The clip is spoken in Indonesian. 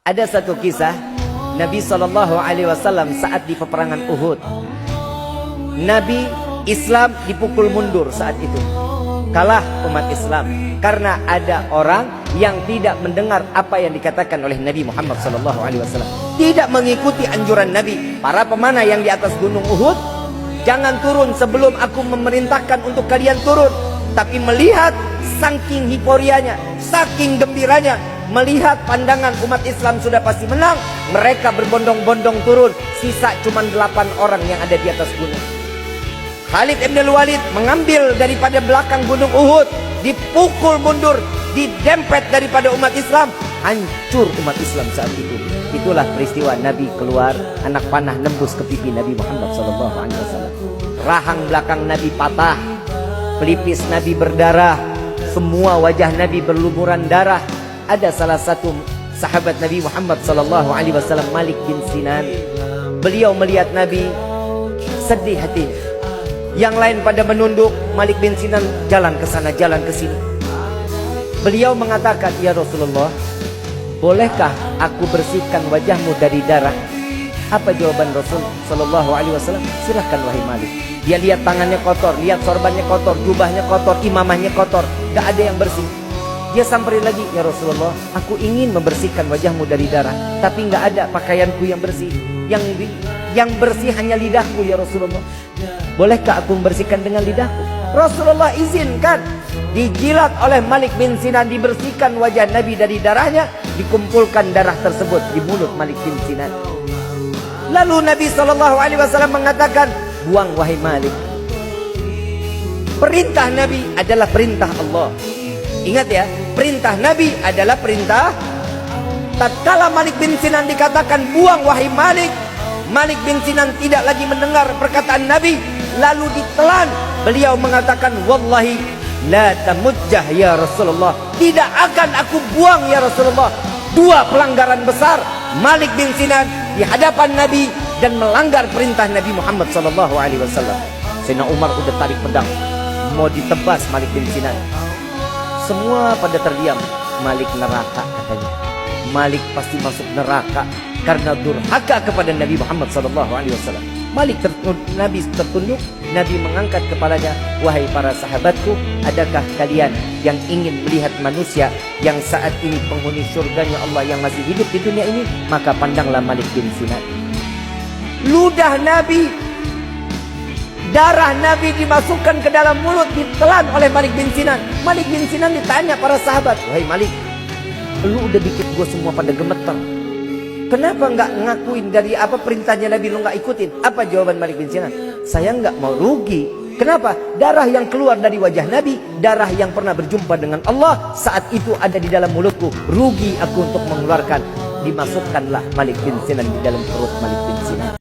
Ada satu kisah Nabi SAW saat di peperangan Uhud. Nabi Islam dipukul mundur saat itu. Kalah umat Islam karena ada orang yang tidak mendengar apa yang dikatakan oleh Nabi Muhammad SAW. Tidak mengikuti anjuran Nabi. Para pemanah yang di atas gunung Uhud, jangan turun sebelum aku memerintahkan untuk kalian turun. Tapi melihat saking hiporianya, saking gembiranya, melihat pandangan umat Islam sudah pasti menang, mereka berbondong-bondong turun. Sisa cuma 8 orang yang ada di atas gunung. Khalid ibn Walid mengambil daripada belakang gunung Uhud, dipukul mundur, didempet daripada umat Islam. Hancur umat Islam saat itu. Itulah peristiwa Nabi keluar, anak panah nembus ke pipi Nabi Muhammad SAW. Rahang belakang Nabi patah, pelipis Nabi berdarah, semua wajah Nabi berlumuran darah. Ada salah satu sahabat Nabi Muhammad SAW, Malik bin Sinan. Beliau melihat Nabi, sedih hatinya. Yang lain pada menunduk, Malik bin Sinan jalan ke sana, jalan ke sini. Beliau mengatakan, "Ya Rasulullah, bolehkah aku bersihkan wajahmu dari darah?" Apa jawaban Rasul sallallahu alaihi wasallam? "Silahkan wahai Malik." Dia lihat tangannya kotor, lihat sorbannya kotor, jubahnya kotor, imamahnya kotor, gak ada yang bersih. Dia samperin lagi, "Ya Rasulullah, aku ingin membersihkan wajahmu dari darah, tapi nggak ada pakaianku yang bersih. Yang bersih hanya lidahku, ya Rasulullah. Bolehkah aku membersihkan dengan lidahku?" Rasulullah izinkan. Dijilat oleh Malik bin Sinan, dibersihkan wajah Nabi dari darahnya, dikumpulkan darah tersebut di mulut Malik bin Sinan. Lalu Nabi SAW mengatakan, "Buang wahai Malik." Perintah Nabi adalah perintah Allah. Ingat ya, perintah Nabi adalah perintah. Tatkala Malik bin Sinan dikatakan buang wahai Malik, Malik bin Sinan tidak lagi mendengar perkataan Nabi, lalu ditelan. Beliau mengatakan, "Wallahi la tamujjah ya Rasulullah." Tidak akan aku buang ya Rasulullah. Dua pelanggaran besar Malik bin Sinan di hadapan Nabi dan melanggar perintah Nabi Muhammad SAW. Sayyidina Umar udah tarik pedang mau ditebas Malik bin Sinan. Semua pada terdiam. Malik neraka katanya. Malik pasti masuk neraka karena durhaka kepada Nabi Muhammad SAW. Malik Nabi tertunduk, Nabi mengangkat kepalanya, "Wahai para sahabatku, adakah kalian yang ingin melihat manusia yang saat ini penghuni surganya Allah yang masih hidup di dunia ini?" Maka pandanglah Malik bin Sinan. Ludah Nabi, darah Nabi dimasukkan ke dalam mulut, ditelan oleh Malik bin Sinan. Malik bin Sinan ditanya para sahabat, "Wahai Malik, lu udah bikin gue semua pada gemeter. Kenapa nggak ngakuin dari apa perintahnya Nabi, lu nggak ikutin?" Apa jawaban Malik bin Sinan? "Saya nggak mau rugi." Kenapa? Darah yang keluar dari wajah Nabi, darah yang pernah berjumpa dengan Allah, saat itu ada di dalam mulutku. Rugi aku untuk mengeluarkan. Dimasukkanlah Malik bin Sinan di dalam perut Malik bin Sinan.